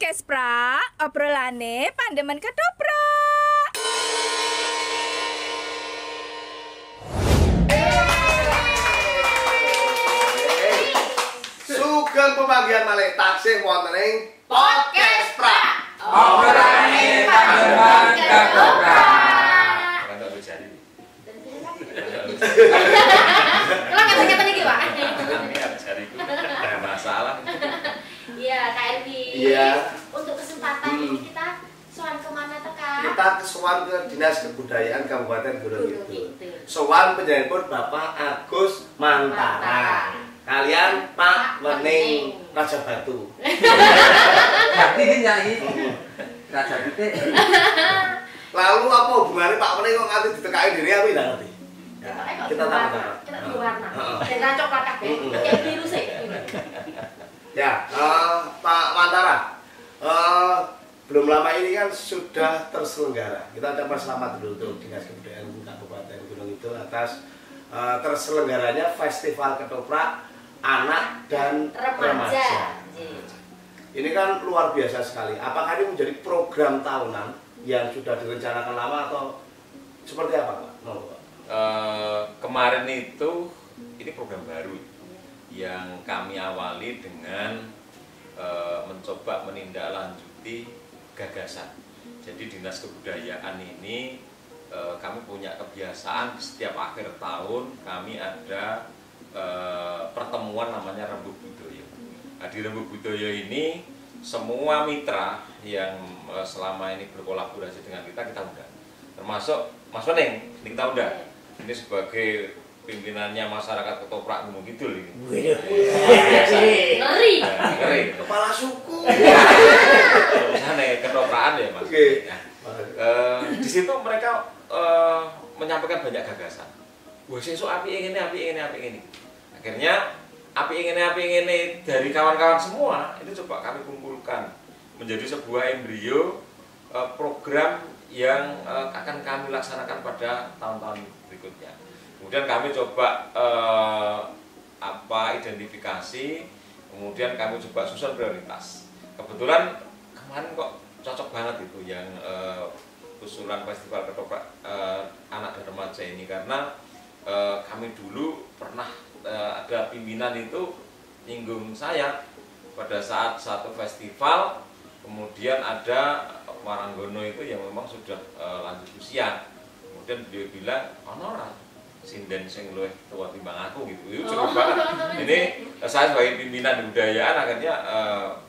podcast pra, obrolane pandemen ketoprak. Sugeng pemanggihan malih taksih wonten ing podcast pra. Obrolane pandemen ketoprak. Kalau kata-kata iki, Pak. Kami harus cariku. Ada masalah. Iya, Kak Erwi. Iya. Untuk kesempatan ini kita sowan kemana teka? Kita kesuwan ke Dinas Kebudayaan Kabupaten Gunung Gunung Kidul. Kidul. Sowan penjemput Bapak Agus Mantara. Kalian Pak Wening Raja Batu. Berarti ini nyai Raja Titik. Lalu apa hubungannya Pak Wening kok nganti ditekai diri aku tidak ngerti. Ya, Kita kita tahu. tahu. Kita tahu warna. Dan rancok kabeh. Kayak biru sih. Ya, Pak Mantara, belum lama ini kan sudah terselenggara. Kita ucapkan selamat dulu untuk Dinas Kebudayaan Kabupaten Gunung Kidul atas terselenggaranya Festival Ketoprak Anak dan Remaja. Ini kan luar biasa sekali. Apakah ini menjadi program tahunan yang sudah direncanakan lama atau seperti apa, Pak? Kemarin itu ini program baru yang kami awali dengan mencoba menindaklanjuti gagasan. Jadi Dinas Kebudayaan ini kami punya kebiasaan setiap akhir tahun kami ada pertemuan namanya Rembuk Budaya. Nah, di Rembuk Budaya ini semua mitra yang selama ini berkolaborasi dengan kita undang. Termasuk Mas Wening, ini kita undang. Ini sebagai pimpinannya masyarakat Ketoprak Gunung Kidul ini. Ngeri. Ngeri. Kepala suku. Urusannya ketoprakan ya Mas. Oke. Di situ mereka menyampaikan banyak gagasan. Wah, sesuk api ini. Akhirnya api ini dari kawan-kawan semua itu coba kami kumpulkan menjadi sebuah embrio program yang akan kami laksanakan pada tahun-tahun berikutnya. Kemudian kami coba identifikasi, kemudian kami coba susun prioritas. Kebetulan kemarin kok cocok banget itu yang usulan Festival Ketoprak Anak dan Remaja ini karena kami dulu pernah ada pimpinan itu nyinggung saya pada saat satu festival, kemudian ada Maranggono itu yang memang sudah lanjut usia. Kemudian beliau bilang, "Honora, sinden sing luwih tua timbang aku," gitu. Itu cukup banget. Ini saya sebagai pimpinan kebudayaan akhirnya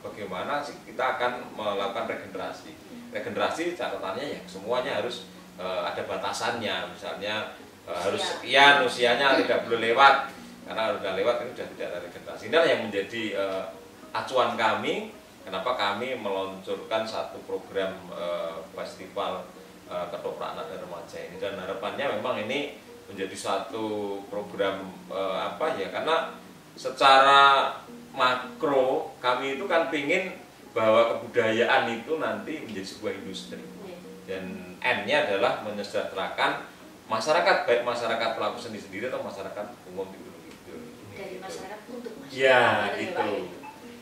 bagaimana sih kita akan melakukan regenerasi. Regenerasi catatannya ya semuanya harus ada batasannya. Misalnya harus sekian usianya tidak boleh lewat. Karena sudah lewat ini sudah tidak ada regenerasi. Inilah yang menjadi acuan kami. Kenapa kami meluncurkan satu program festival Ketoprak Anak dan Remaja ini, dan harapannya memang ini menjadi satu program karena secara makro kami itu kan pingin bahwa kebudayaan itu nanti menjadi sebuah industri dan N-nya adalah mensejahterakan masyarakat, baik masyarakat pelaku seni sendiri atau masyarakat umum di Gunung Kidul. Dari masyarakat untuk masyarakat. Ya,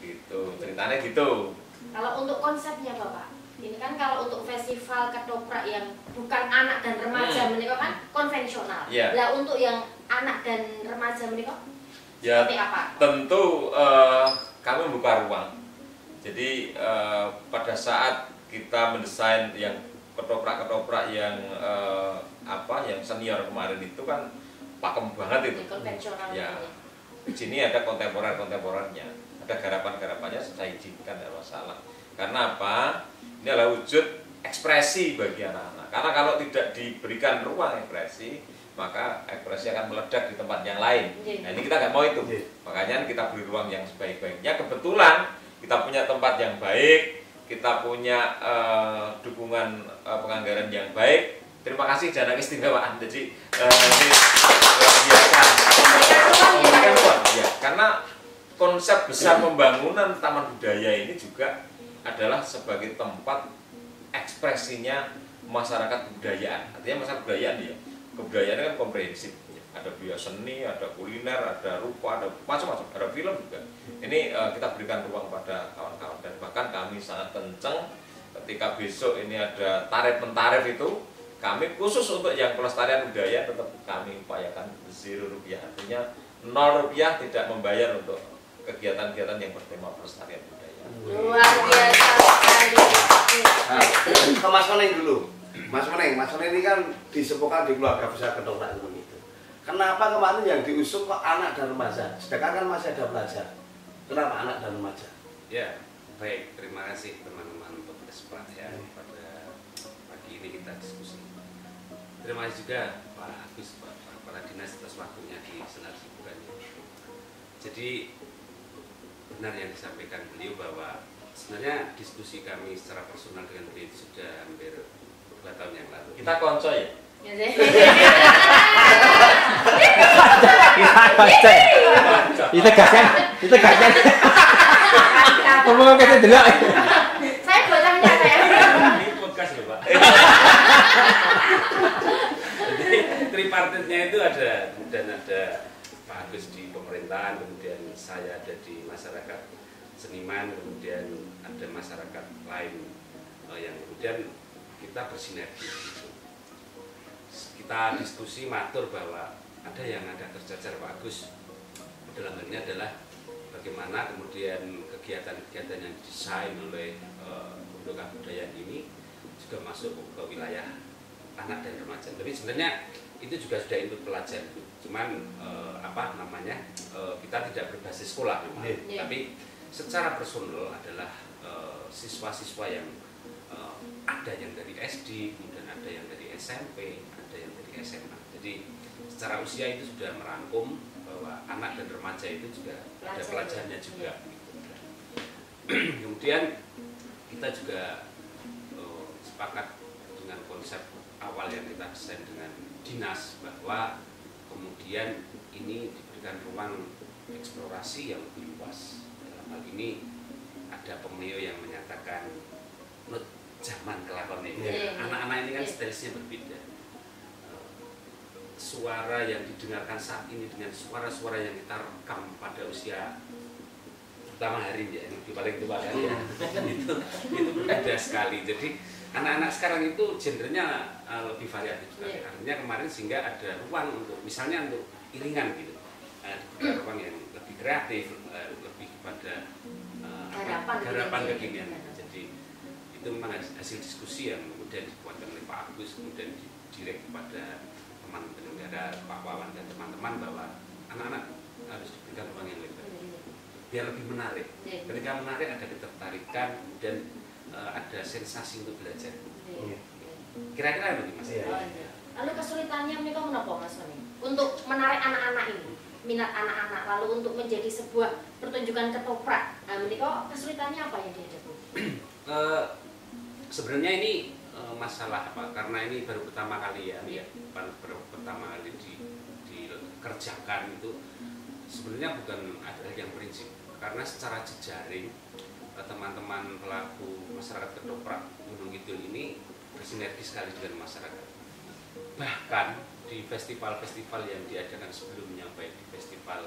gitu, ceritanya gitu. Kalau untuk konsepnya Bapak, ini kan kalau untuk festival ketoprak yang bukan anak dan remaja menikah kan konvensional. Yeah. Lah untuk yang anak dan remaja menikah Ya, seperti apa? tentu kami membuka ruang. Jadi pada saat kita mendesain yang ketoprak yang yang senior kemarin itu kan pakem banget itu. Konvensional. Ya, di sini ada kontemporer-kontemporernya. Ada garapan-garapannya saya izinkan, tidak masalah. Karena apa? Ini adalah wujud ekspresi bagi anak-anak. Karena kalau tidak diberikan ruang ekspresi, maka ekspresi akan meledak di tempat yang lain. Nah, ini kita nggak mau itu. Makanya kita beri ruang yang sebaik-baiknya. Kebetulan kita punya tempat yang baik, kita punya dukungan penganggaran yang baik. Terima kasih dana keistimewaan. Jadi ini luar biasa. Memberikan ruang, ya. Karena konsep besar pembangunan Taman Budaya ini juga adalah sebagai tempat ekspresinya masyarakat kebudayaan. Artinya masyarakat kebudayaan ya, kebudayaan kan komprehensif. Ada ada bias seni, ada kuliner, ada rupa, ada macam-macam, ada film juga. Ini kita berikan ruang pada kawan-kawan, dan bahkan kami sangat kenceng ketika besok ini ada tarif-mentarif itu, kami khusus untuk yang pelestarian budaya tetap kami upayakan Rp0, artinya Rp0 tidak membayar untuk kegiatan-kegiatan yang bertema pelestarian budaya. Luar biasa sekali. Nah, ke Mas Meneng dulu. Mas Meneng ini kan disepuhkan di keluarga besar Ketoprak itu. Kenapa kemarin yang diusung kok anak dan remaja? Sedangkan kan masih ada pelajar. Kenapa anak dan remaja? Ya, baik. Terima kasih teman-teman podcast Pak ya pada pagi ini kita diskusi. Terima kasih juga Pak Agus, Pak Kepala Dinas atas waktunya di Senar Hiburannya. Jadi benar yang disampaikan beliau bahwa sebenarnya diskusi kami secara personal dengan beliau itu sudah hampir 2 tahun yang lalu. Kita konco ya? Itu gasnya. Ngomong kata delok. Saya bocahnya saya. Ini podcast loh Pak. Jadi tripartitnya itu ada, dan ada Pak Agus di pemerintahan, kemudian saya ada di masyarakat seniman, kemudian ada masyarakat lain yang kemudian kita bersinergi. Kita diskusi matur bahwa ada yang agak tercecer Pak Agus dalam hal ini adalah bagaimana kemudian kegiatan-kegiatan yang didesain oleh Pondok Kebudayaan ini juga masuk ke wilayah anak dan remaja. Tapi sebenarnya itu juga sudah input pelajar, cuman kita tidak berbasis sekolah memang, tapi secara personal adalah siswa-siswa yang ada yang dari SD, kemudian ada yang dari SMP, ada yang dari SMA. Jadi secara usia itu sudah merangkum bahwa anak dan remaja itu juga ada pelajarannya juga. Kemudian kita juga sepakat dengan konsep awal yang kita desain dengan dinas, bahwa kemudian ini diberikan ruang eksplorasi yang lebih luas. Dalam hal ini ada pemilih yang menyatakan menurut zaman kelakon ini, anak-anak ini kan stylenya berbeda. Suara yang didengarkan saat ini dengan suara-suara yang kita rekam pada usia pertama hari ya, ini paling tua kan ya, itu berbeda sekali. Jadi anak-anak sekarang itu genrenya lebih variatif sekali. Artinya kemarin sehingga ada ruang untuk misalnya untuk iringan gitu, ada ruang yang lebih kreatif, lebih kepada harapan kekinian. Jadi itu memang hasil diskusi yang kemudian dibuatkan oleh Pak Agus, kemudian didirect kepada teman penyelenggara, Pak Wawan dan teman-teman, bahwa anak-anak harus diberikan ruang yang lebar biar lebih menarik. Ketika menarik ada ketertarikan, kemudian ada sensasi untuk belajar. Kira-kira begitu Mas. Lalu kesulitannya mereka menapa Mas Mani untuk menarik anak-anak ini, minat anak-anak, lalu untuk menjadi sebuah pertunjukan ketoprak. Nah, mereka kesulitannya apa yang dihadapi? Sebenarnya ini masalah apa? Karena ini baru pertama kali ya, baru pertama kali dikerjakan itu. Sebenarnya bukan adalah yang prinsip, karena secara jejaring teman-teman pelaku masyarakat ketoprak Gunung Kidul ini bersinergi sekali dengan masyarakat. Bahkan di festival-festival yang diadakan sebelumnya, baik di festival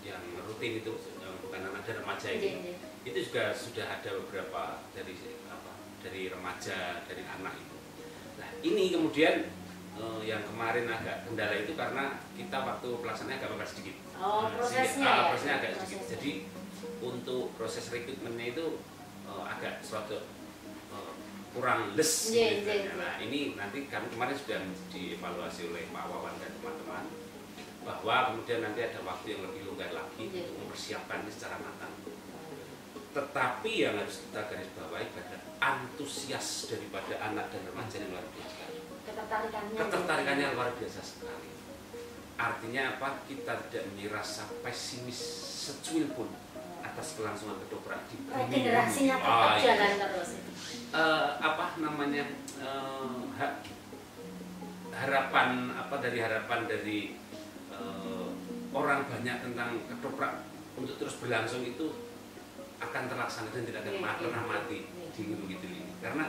yang rutin itu bukan anak dan remaja ini, itu juga sudah ada beberapa dari remaja, dari anak itu. Nah ini kemudian yang kemarin agak kendala itu karena kita waktu pelaksanaannya agak sedikit. Prosesnya agak sedikit. Jadi untuk proses rekrutmennya itu agak suatu kurang les. Nah ini nanti kami kemarin sudah dievaluasi oleh Pak Wawan dan teman-teman, bahwa kemudian nanti ada waktu yang lebih longgar lagi untuk mempersiapkan ini secara matang. Tetapi yang harus kita garis bawahi pada antusias daripada anak dan remaja yang luar biasa. Ketertarikannya luar biasa sekali. Artinya apa? Kita tidak memiliki rasa pesimis secuil pun atas kelangsungan ketoprak di bumi. Generasinya tetap jalan terus. Harapan dari orang banyak tentang ketoprak untuk terus berlangsung itu akan terlaksana dan tidak akan pernah mati di Gunung Kidul ini. Karena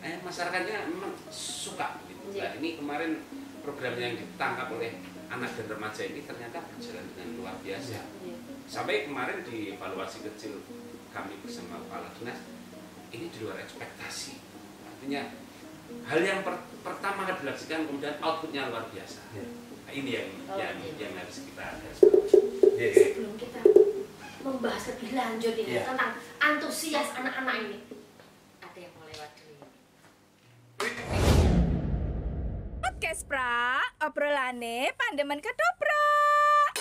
masyarakatnya memang suka gitu. Nah, ini kemarin program yang ditangkap oleh anak dan remaja ini ternyata berjalan dengan luar biasa. Sampai kemarin di evaluasi kecil kami bersama kepala dinas, ini di luar ekspektasi. Artinya hal yang pertama akan dilakukan, kemudian outputnya luar biasa. Nah, ini yang harus kita Sebelum kita membahas lebih lanjut ini tentang antusias anak-anak ini, ada yang mau lewat dulu. Podcast pra, obrolane pandemen ketoprak.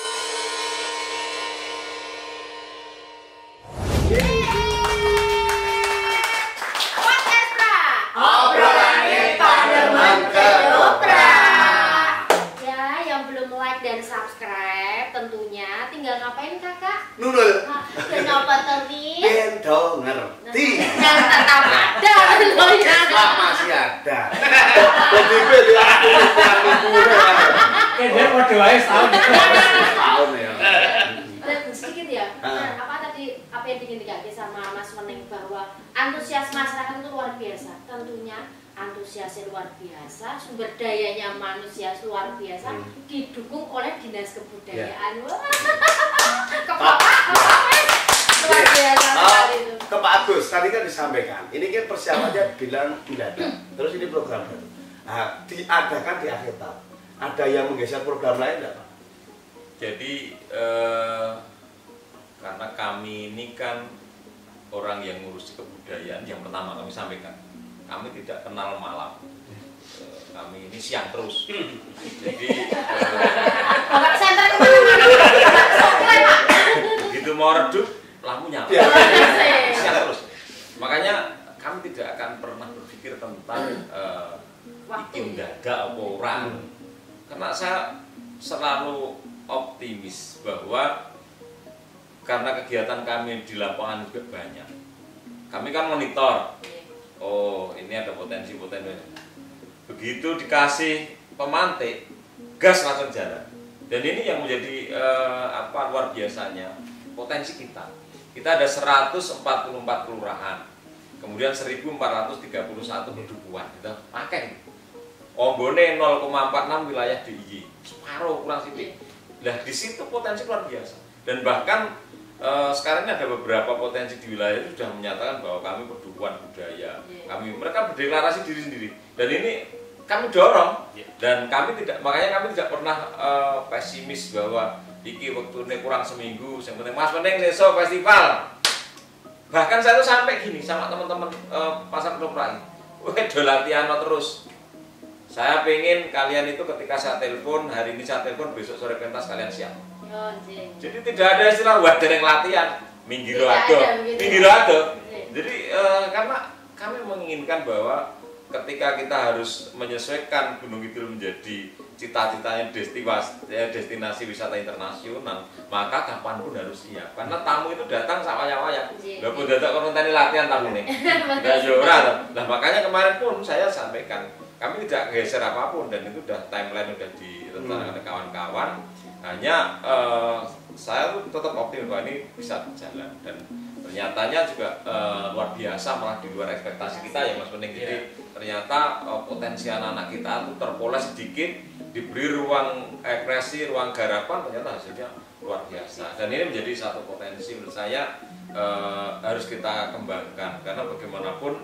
Podcast pra, Obrolane pandemen ketoprak. Ya, yang belum like dan subscribe tentunya tinggal ngapain kakak? Nunul. Dan apa tadi? Bendo ngerti. Dan tetap ada loh ya. Masih ada. Jadi beda aku Dia mau doain setahun. tahun ya. Dan sedikit ya, apa tadi apa yang ingin dikatakan sama Mas Meneng bahwa antusias masyarakat itu luar biasa. Tentunya antusiasnya luar biasa, sumber dayanya manusia luar biasa, didukung oleh dinas kebudayaan. Wah, luar biasa sekali itu. Ke Pak Agus, tadi kan disampaikan, ini kan persiapannya bilang mendadak. Terus ini program baru. Nah, diadakan di akhir tahun. Ada yang menggeser program lain enggak, Pak? Jadi karena kami ini kan orang yang ngurus kebudayaan, yang pertama kami sampaikan, kami tidak kenal malam. Kami ini siang terus. Jadi Bapak senter kemana-mana, Bapak sokle Pak. begitu mau redup, lampu nyala. Ya. Siang terus. Makanya kami tidak akan pernah berpikir tentang iki mendadak apa orang. Karena saya selalu optimis bahwa karena kegiatan kami di lapangan juga banyak. Kami kan monitor. Oh, ini ada potensi-potensi. Begitu dikasih pemantik, gas langsung jalan. Dan ini yang menjadi luar biasanya potensi kita. Kita ada 144 kelurahan. Kemudian 1431 pendukuhan. Kita pakai. Ombone 0,46 wilayah DIY. Separuh kurang sedikit. Nah, di situ potensi luar biasa. Dan bahkan sekarang ini ada beberapa potensi di wilayah itu sudah menyatakan bahwa kami perdukuhan budaya. Mereka berdeklarasi diri sendiri. Dan ini kami dorong. Dan kami tidak, makanya kami tidak pernah pesimis bahwa iki waktu kurang seminggu, yang penting Mas Meneng besok festival. Bahkan saya tuh sampai gini sama teman-teman pasar ketoprak. Do latihan terus. Saya pengen kalian itu ketika saya telepon, hari ini saya telepon, besok sore pentas kalian siap. Jadi tidak ada istilah wadah yang latihan, minggir ada. Jadi karena kami menginginkan bahwa ketika kita harus menyesuaikan Gunung Kidul menjadi cita-citanya destinasi wisata internasional, maka kapanpun harus siap. Karena tamu itu datang sawaya-waya. Nggak pun datang konteni latihan tamu nih. Nah makanya kemarin pun saya sampaikan, kami tidak geser apapun dan itu udah timeline udah direncanakan oleh kawan-kawan. Hanya saya tuh tetap optimis bahwa ini bisa berjalan dan ternyatanya juga luar biasa, malah di luar ekspektasi kita ya Mas Meneng. Jadi ternyata potensi anak-anak kita tuh terpoles sedikit, diberi ruang ekspresi, ruang garapan, ternyata hasilnya luar biasa. Dan ini menjadi satu potensi menurut saya harus kita kembangkan karena bagaimanapun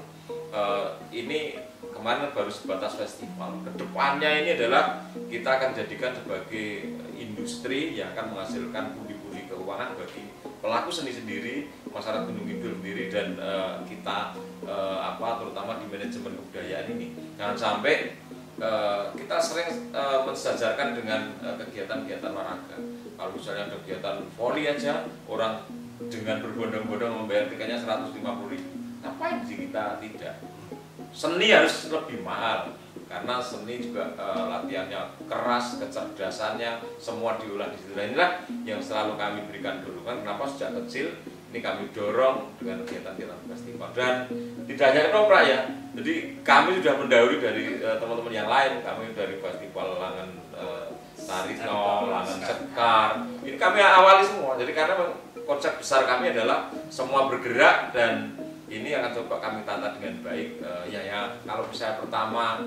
ini kemarin baru sebatas festival. Kedepannya ini adalah kita akan jadikan sebagai industri yang akan menghasilkan pundi-pundi keuangan bagi pelaku seni sendiri, masyarakat Gunung Kidul sendiri dan kita terutama di manajemen kebudayaan ini. Jangan sampai kita sering mensejajarkan dengan kegiatan-kegiatan olahraga. Kalau misalnya ada kegiatan voli aja, orang dengan berbondong-bondong membayar tiketnya 150.000. Ngapain sih kita tidak? Seni harus lebih mahal karena seni juga latihannya keras, kecerdasannya semua diolah di situ. Dan inilah yang selalu kami berikan dorongan. Kenapa sejak kecil ini kami dorong dengan kegiatan-kegiatan festival dan tidak hanya ketoprak ya. Jadi kami sudah mendahului dari teman-teman yang lain. Kami dari festival Langan Tarino, Langan Sekar. Ini kami awali semua. Jadi karena konsep besar kami adalah semua bergerak dan ini akan coba kami tata dengan baik. Ya kalau misalnya pertama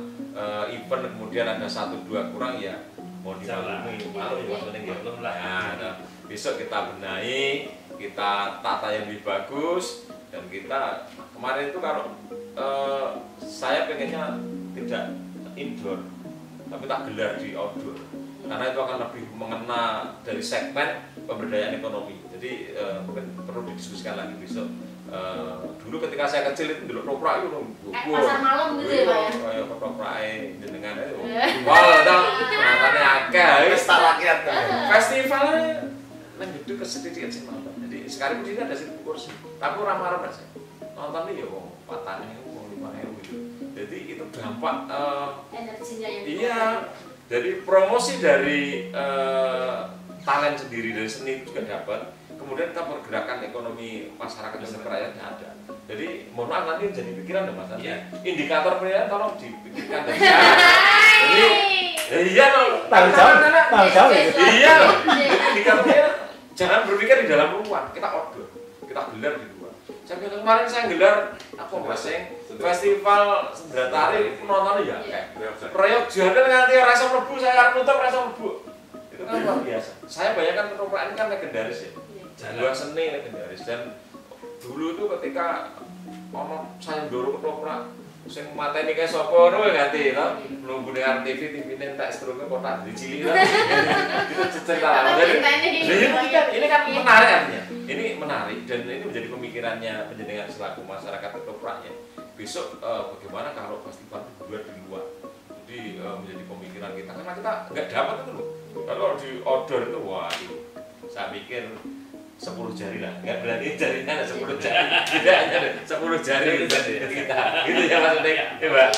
event kemudian ada 1-2 kurang ya mau dimaklumi, malu ya maksudnya gitu. Nah, besok kita benahi, kita tata yang lebih bagus dan kita kemarin itu kalau saya pengennya tidak indoor tapi tak gelar di outdoor karena itu akan lebih mengena dari segmen pemberdayaan ekonomi. Jadi mungkin perlu didiskusikan lagi besok. Dulu ketika saya kecil itu dulu ketoprak itu pasar malam gitu ya Pak ya? Kayak ketoprak dengan itu wah penontonnya akeh Pesta rakyat. festivalnya nang gitu kesedikit sih nonton. Jadi sekarang di sini ada 1.000 kursi tapi ramah-ramah sih nontonnya ya wong 4.000 wong 5.000 gitu. Jadi itu dampak energinya yang iya dari promosi dari talent sendiri dari seni juga dapat. Kemudian kita pergerakan ekonomi masyarakat dan rakyatnya ada. Jadi mohon maaf nanti jadi pikiran deh Mas. Indikator penilaian tolong dipikirkan dari sekarang. Jadi iya loh. Tanggung jawab. Iya loh. Indikatornya jangan berpikir di dalam ruang. Kita outdoor. Kita gelar di luar. Kemarin saya gelar apa Mas festival Sendratari penonton ya kayak proyek jadul nanti rasa mlebu saya akan nutup rasa mlebu. Itu kan luar biasa. Saya bayangkan ketoprak ini kan legendaris ya. Dua seni legendaris dan dulu itu ketika saya dorong ketoprak sing mateni kayak sapa ngono ganti to nunggu dengan TV entek stroke kotak di cilik itu cerita ini kan menarik artinya ini menarik dan ini menjadi pemikirannya penjenengan selaku masyarakat ketopraknya besok bagaimana kalau festival dibuat di luar jadi menjadi pemikiran kita karena kita nggak dapat itu loh kalau di outdoor itu waduh saya pikir 10 jari lah, nggak berarti jarinya ada 10 jari, tidak hanya 10 jari kita, gitu ya maksudnya, ya Mbak.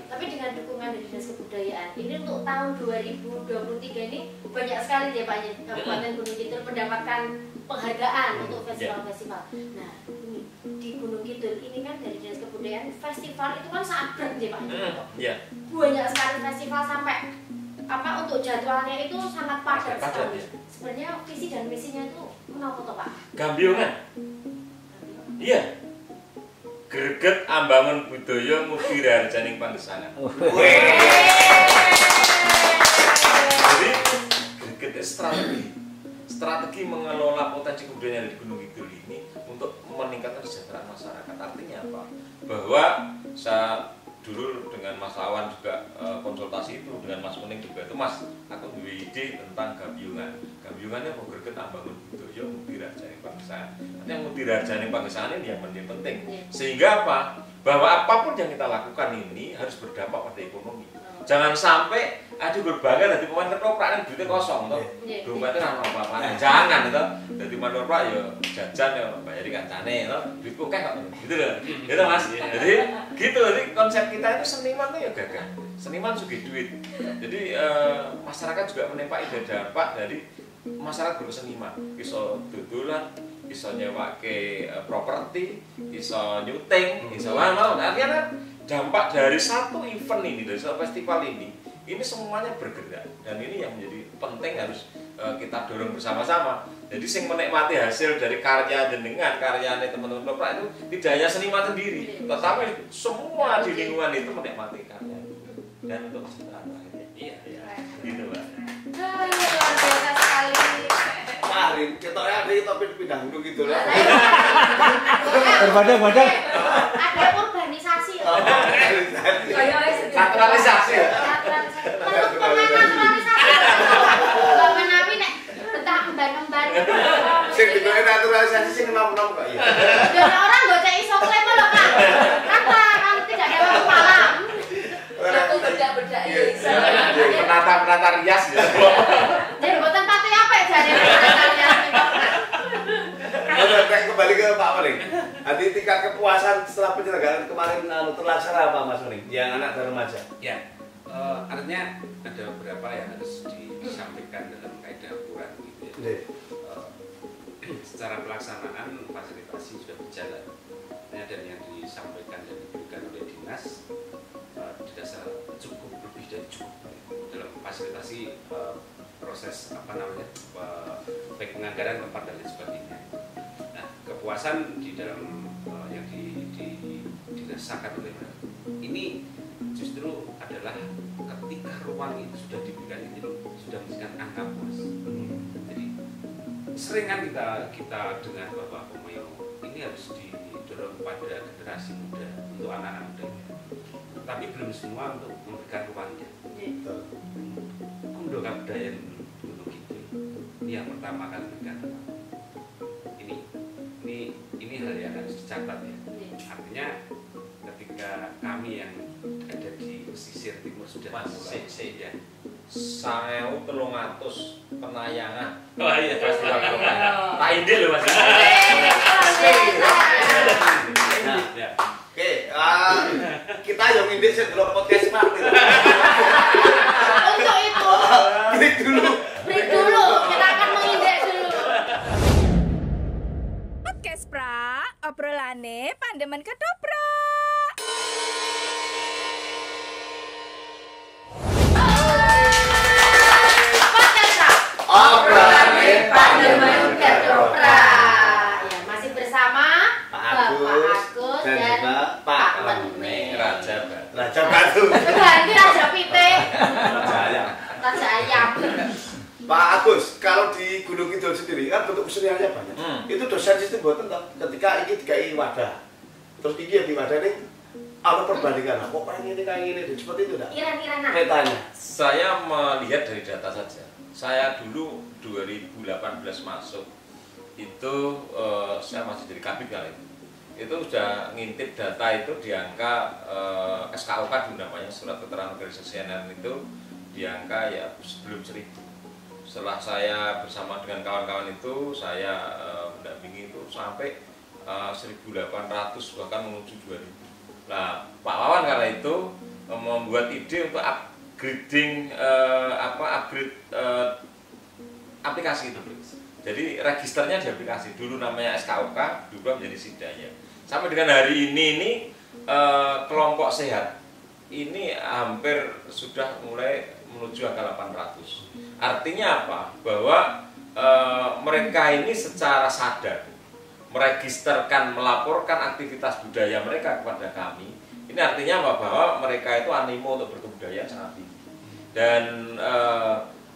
Tapi dengan dukungan dari Dinas Kebudayaan, ini untuk tahun 2023 ini banyak sekali ya Pak Kabupaten Gunung Kidul mendapatkan penghargaan untuk festival-festival. Nah, ini di Gunung Kidul ini kan dari Dinas Kebudayaan festival itu kan sangat berat ya Pak. Iya. Banyak sekali festival sampai untuk jadwalnya itu sangat padat sekali. Ya. Sebenarnya visi dan misinya itu menapa toh Pak? Gambiongan. Iya. Greget ambangun budaya mugi raharjaning panggesangan. Jadi greget itu strategi mengelola potensi kebudayaan di Gunung Kidul ini untuk meningkatkan kesejahteraan masyarakat. Artinya apa? Bahwa saya dulu dengan Mas Lawan juga konsultasi itu dengan Mas Mening juga itu Mas aku duwe ide tentang gambiongan. Gambiongannya mau greget ambangun budaya mugi raharjaning panggesangan. Yang mugi raharjaning panggesangan ini yang penting. Sehingga apa? Bahwa apapun yang kita lakukan ini harus berdampak pada ekonomi. Jangan sampai aduh berbangga dari pemain ketoprak yang duitnya kosong toh. Dompetnya ora apa-apa. Jangan itu. Dari ketoprak ya jajan ya bayari kancane toh. Duit kok kok gitu loh. Gitu Mas. Jadi gitu. Jadi konsep kita itu seniman tuh ya gagah. Seniman sugih duit. Jadi masyarakat juga menempa ide dampak dari masyarakat berseniman. Iso dodolan, iso nyewake properti, iso nyuting, iso mau. Artinya dampak dari satu event ini, dari satu festival ini semuanya bergerak dan ini yang menjadi penting harus kita dorong bersama-sama. Jadi sing menikmati hasil dari karya jenengan, karyanya teman-teman ketoprak itu tidak hanya seniman sendiri, tetapi semua di lingkungan itu menikmati karya dan untuk kesejahteraan rakyat. Iya, gitu Pak. Luar biasa sekali. Mari, ketoknya ada tapi pindah dulu gitu lah. Berbanding-banding. Ada urbanisasi. Naturalisasi. Mbak Menawi nek betah emban-emban. Sing dikoe naturalisasi sing nom-nom kok ya. Dan orang gak cek iso klaim lho Kak. Kan tidak ada waktu malam. Aku bedak-bedak iso. Penata rias ya. Jadi mboten pati apik jare penata rias niku. Kembali ke Pak Mening. Nanti tingkat kepuasan setelah penyelenggaraan kemarin terlaksana apa Mas Mening? Yang anak dan remaja. Ya, artinya ada beberapa yang harus disampaikan dalam kaidah aturan gitu ya. Secara pelaksanaan fasilitasi sudah berjalan. Dan yang disampaikan dan diberikan oleh dinas dirasa cukup, lebih dari cukup dalam fasilitasi proses baik penganggaran tempat dan lain sebagainya. kepuasan di dalam yang dirasakan oleh mereka ini justru adalah ketika ruang itu sudah diberikan itu sudah menghasilkan angka puas. Jadi sering kan kita dengar bahwa Komoyo ini harus didorong pada generasi muda untuk anak-anak muda, tapi belum semua untuk memberikan ruangnya. Kondo Kabudayan Gunung Kidul ini yang pertama kali memberikan ruang. Ini hal yang harus dicatat ya. Artinya ketika kami yang ada di pesisir timur sudah mulai ya. 1300 penayangan. Oh iya, Tak ide loh Mas. Ya. Oke, kita yang indik saya dulu podcast Pak. Untuk itu, Break dulu. break dulu. Kita akan mengindek dulu. Podcast pra, obrolane pandemen ketoprak. Podcast Pra, Obrolane pandemen ketoprak. Ya, masih bersama Pak Bapak Agus Agus dan dan juga Pak Pak Lene. Raja Batu. Raja Batu. Ganti Raja Pite, Jaya. Raja Ayam. Pak Agus, kalau di Gunung Kidul sendiri kan bentuk keseniannya banyak. Itu dosen sistem buatan toh. Ketika ini dikai wadah, terus ini yang di wadah ini ada perbandingan. Kok pengen ini kayak ini, seperti itu enggak? Iran-iranan. Petanya. Saya melihat dari data saja. Saya dulu 2018 masuk itu saya masih jadi kabit kali itu sudah ngintip data itu di angka SKOK dulu namanya, surat keterangan kesehatan itu di angka ya sebelum 1000. Setelah saya bersama dengan kawan-kawan itu saya mendampingi itu sampai 1800 bahkan menuju 2000. Nah, Pak Wawan karena itu membuat ide untuk upgrading aplikasi itu. Jadi registernya di aplikasi dulu namanya SKOK, berubah menjadi Sidaya. Sampai dengan hari ini kelompok sehat ini hampir sudah mulai menuju angka 800. Artinya apa? Bahwa mereka ini secara sadar meregisterkan, melaporkan aktivitas budaya mereka kepada kami. Ini artinya apa? Bahwa mereka itu animo untuk berkebudayaan sangat tinggi. Dan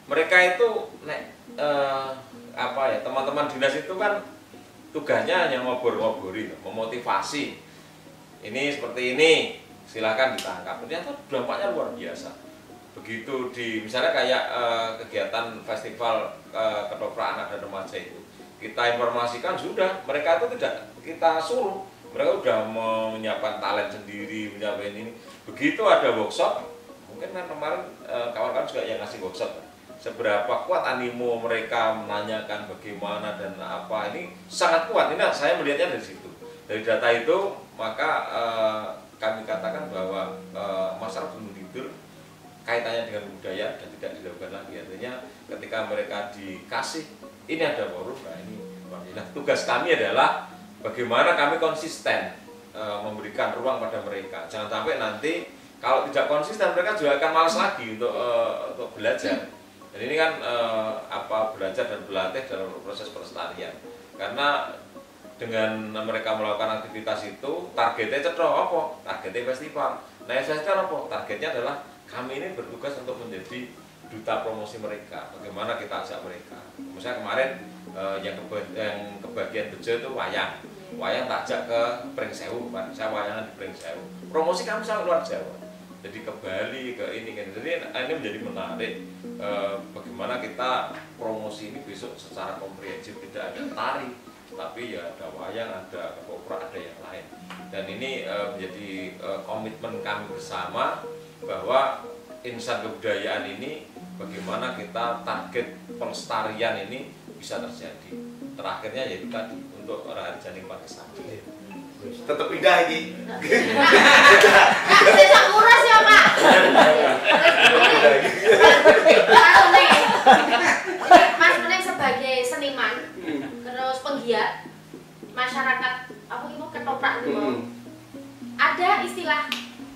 mereka itu teman-teman dinas itu kan tugasnya hanya ngobor-ngobori, memotivasi. Ini seperti ini, silakan ditangkap. Ternyata dampaknya luar biasa. Begitu di misalnya kayak kegiatan festival ketoprak anak dan remaja itu, kita informasikan sudah, mereka itu tidak kita suruh, mereka sudah menyiapkan talent sendiri, menyiapkan ini. Begitu ada workshop, mungkin kan kemarin kawan-kawan juga yang ngasih workshop. Seberapa kuat animo mereka menanyakan bagaimana dan apa, ini sangat kuat. Ini saya melihatnya dari situ. Dari data itu maka kami katakan bahwa masyarakat Gunung Kidul kaitannya dengan budaya dan tidak dilakukan lagi. Artinya ketika mereka dikasih ini ada forum, nah ini tugas kami adalah bagaimana kami konsisten memberikan ruang pada mereka. Jangan sampai nanti kalau tidak konsisten mereka juga akan malas lagi untuk belajar. Dan ini kan belajar dan berlatih dalam proses pelestarian. Karena dengan mereka melakukan aktivitas itu targetnya cetro apa? Targetnya festival. Nah, festival apa? Targetnya adalah kami ini bertugas untuk menjadi duta promosi mereka. Bagaimana kita ajak mereka? Misalnya kemarin yang kebagian Bejo itu wayang. Wayang tak ajak ke Pringsewu, saya wayangan di Pringsewu. Promosi kami sampai luar Jawa. Jadi ke Bali, ke ini kan. Jadi ini menjadi menarik bagaimana kita promosi ini besok secara komprehensif, tidak ada tari, tapi ya ada wayang, ada ketoprak, ada yang lain. Dan ini menjadi komitmen kami bersama bahwa insan kebudayaan ini bagaimana kita target pelestarian ini bisa terjadi. Terakhirnya yaitu tadi untuk Raharja Janing Pagesari. Tetap indah ini. Bisa kuras ya Pak. Mas Meneng sebagai seniman, terus penggiat masyarakat apa itu ketoprak itu, ada istilah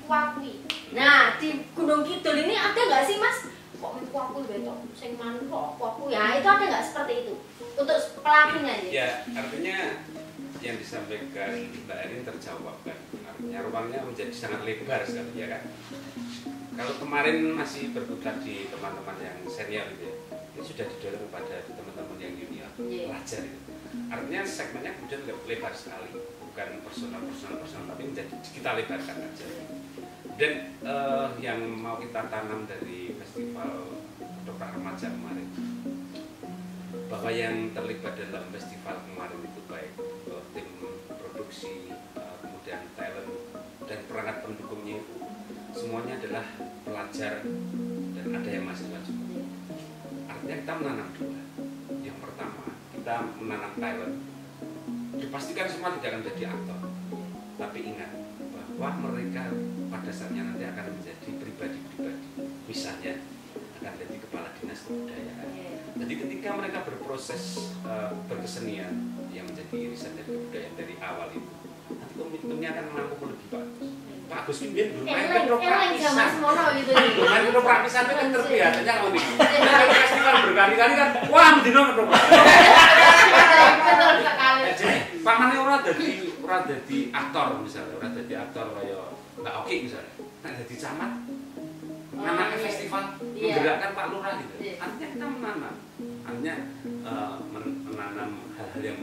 kuakui. Nah di Gunung Kidul ini ada nggak sih Mas? Kok kuakui betul? Sing manuk kok kuakui? Ya itu ada nggak seperti itu untuk pelakunya? Ya artinya yang disampaikan Mbak Erin terjawab kan. Artinya ruangnya menjadi sangat lebar sekali ya kan. Kalau kemarin masih berkutat di teman-teman yang senior gitu ya, ini sudah didorong kepada teman-teman yang junior, pelajar itu. Artinya segmennya kemudian lebar sekali, bukan personal, tapi menjadi kita lebarkan aja. Dan yang mau kita tanam dari festival Ketoprak Remaja kemarin, bahwa yang terlibat dalam festival kemarin itu baik tim produksi, kemudian talent dan perangkat pendukungnya itu semuanya adalah pelajar dan ada yang mahasiswa juga. Artinya kita menanam dua. Yang pertama, kita menanam talent. Dipastikan semua tidak akan jadi aktor. Tapi ingat bahwa mereka pada saatnya nanti akan menjadi pribadi-pribadi. Misalnya akan jadi kepala dinas kebudayaan. Jadi ketika mereka berproses berkesenian yang menjadi irisan dari kebudayaan dari awal itu, nanti komitmennya akan mampu lebih bagus. Pak Agus Kim belum main ketoprak pisan. Belum main ketoprak pisan itu kan terbiasanya kalau nih. Festival berkali-kali kan, wah mendino ketoprak. Betul sekali. Jadi pamane ora dadi aktor misalnya, ora dadi aktor kaya Mbak Oki misalnya. Nek dadi camat menanam festival, menggerakkan Pak Lurah gitu. Artinya kita menanam. Artinya menanam hal-hal yang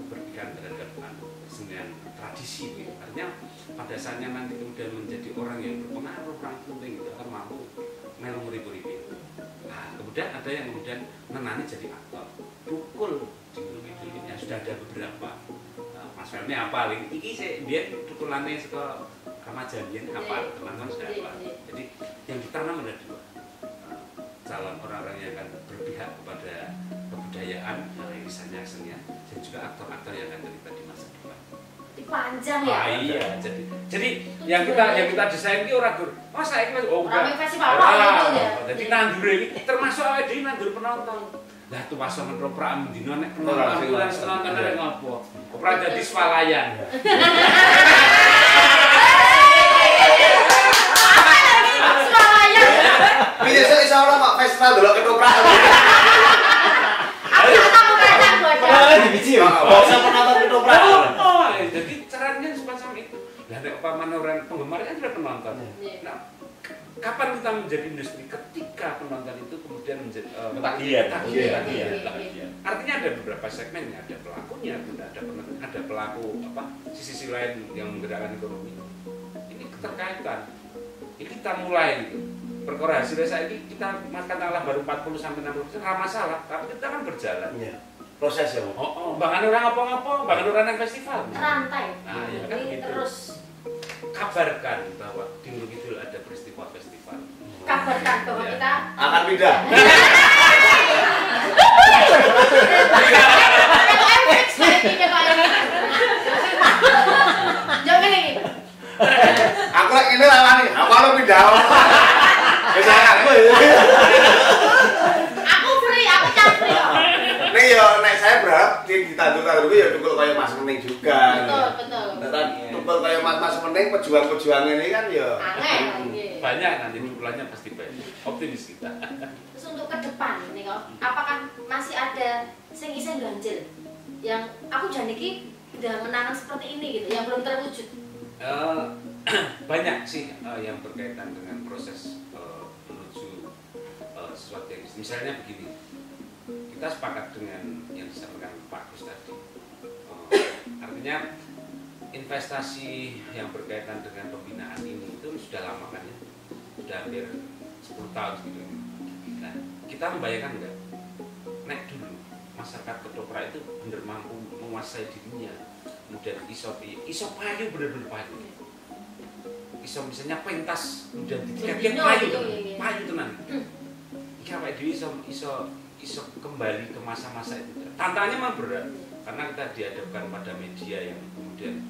berkaitan terhadap kesenian tradisi gitu. Artinya pada saatnya nanti kemudian menjadi orang yang berpengaruh, orang penting itu akan mampu melu nguripi-uripi. Nah, kemudian ada yang kemudian menani jadi aktor. Tukul di ini sudah ada beberapa. Mas Felmi apa lagi? Iki sih dia tukulannya suka remaja dia apa teman-teman sudah apa. Jadi yang ditanam ada dua. Calon orang-orang yang akan berpihak kepada kebudayaan, irisannya kesenian, dan juga aktor-aktor yang akan terlibat di masa depan. Panjang ya. Iya, jadi yang kita desain ki ora gur. Oh, saiki Rame festival apa itu ya. Jadi nandur iki termasuk awake dhewe nandur penonton. Lah tuh pas ketoprak mendino nek penonton arek ngopo? Ora dadi swalayan. Biasa iso ora Pak festival delok ketoprak. Aku ketemu kacang bodong. Di biji ya. Bisa penonton ketoprak. Jadi caranya semacam itu. Lah nek umpamane orang penggemar kan sudah penonton. Nah, kapan kita menjadi industri ketika penonton itu kemudian menjadi ketagihan. Artinya ada beberapa segmennya, ada pelakunya, ada pelaku apa sisi lain yang menggerakkan ekonomi. Ini keterkaitan. Ini kita mulai gitu. Perkara hasilnya saya ini kita katakanlah baru 40 sampai 60%, nggak masalah, tapi kita kan berjalan. Iya. Proses ya. Bahkan orang apa-apa, bahkan orang yang festival. Rantai. Nah, ya kan Ini gitu. terus Kabarkan bahwa di Gunung Kidul ada festival. kabarkan bahwa Ya. kita Akan pindah. Jangan ini. Aku lagi ini lawani. Aku lo pindah. Kesangan aku. Aku free, aku free kok. Nih yo, nek saya berharap ditandur-tandur ya tukul kayak Mas Mening juga. Betul. Tukul kayak Mas Mening pejuang-pejuang ini kan ya. Aneh. Banyak nanti pukulannya pasti banyak. Optimis kita. Terus untuk ke depan nih kok, apakah masih ada sing iseng ganjil yang aku janiki udah menanam seperti ini gitu, yang belum terwujud? Banyak sih yang berkaitan dengan proses menuju sesuatu yang misalnya begini, kita sepakat dengan yang disampaikan Pak Gus tadi, artinya investasi yang berkaitan dengan pembinaan ini itu sudah lama kan ya, sudah hampir 10 tahun gitu. Nah, kita membayangkan enggak, nek dulu masyarakat Ketoprak itu benar mampu menguasai dirinya, kemudian iso payu bener-bener payu. Iso misalnya pentas kemudian ditiket payu tenan. Iki awake dhewe iso kembali ke masa-masa itu. Tantangannya memang berat karena kita dihadapkan pada media yang kemudian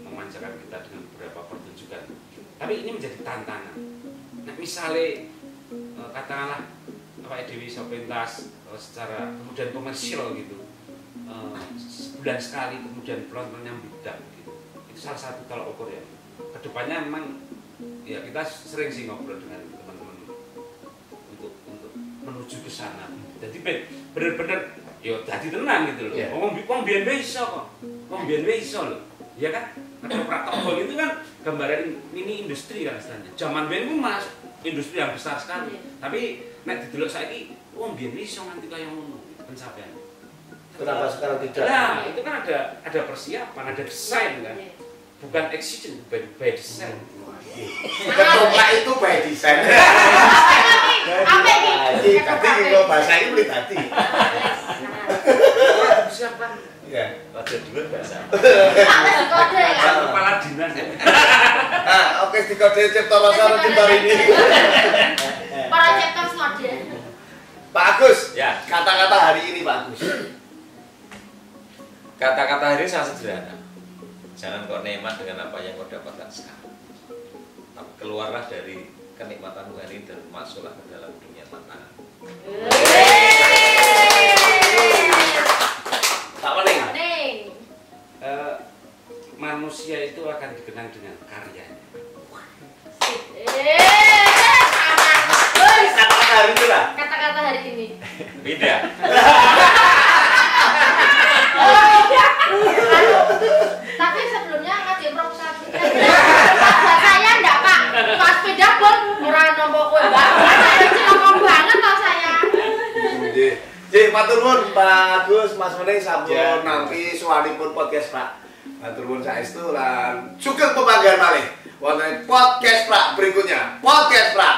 memanjakan kita dengan beberapa pertunjukan. Tapi ini menjadi tantangan. Nah, misalnya katakanlah awake dhewe iso pentas secara kemudian komersial gitu. Sebulan sekali kemudian penontonnya bidak gitu. Itu salah satu kalau ukur ya. Kedepannya memang ya kita sering sih ngobrol dengan teman-teman untuk menuju ke sana. Jadi benar-benar yo dadi tenan gitu loh. Wong biyen wae iso kok. Wong biyen wae iso lho. Ya kan? Ketoprak togol itu kan gambaran mini industri kan istilahnya. Zaman biyen ku Mas industri yang besar sekali. Tapi nek didelok saiki wong biyen iso nganti kaya ngono pencapaian. Kenapa sekarang tidak? Nah, itu kan ada persiapan, ada desain kan. Bukan execution, by design. Ketoprak itu by design. Apa ini? Tadi kalau bahasa ini boleh tadi. Siapa? Ya. Ada dua bahasa. Apa sih kode ya? Kepala dinas ya. Nah, oke di kode Cipta Rasa Cipta ini. Para chapter mode. Pak Agus, Ya. kata-kata hari ini Pak Agus. Kata-kata hari ini sangat sederhana. Jangan kau nikmat dengan apa yang kau dapatkan sekarang. Tapi keluarlah dari kenikmatan hari dan masuklah ke dalam dunia tantangan. Pak Wening. Manusia itu akan dikenang dengan karyanya. Kata-kata hari itu lah. Kata-kata hari ini. Beda. Tapi sebelumnya nggak diimprovisasi. Saya enggak Pak. Pas sepeda pun orang nombok kue banget. Saya cilokong banget Pak saya. Jadi matur nuwun Pak Agus, Mas Wening sampun nampi suwanipun podcast Pak. Matur nuwun saestu lan sugeng pepanggihan malih wonten podcast Pak berikutnya. Podcast Pak.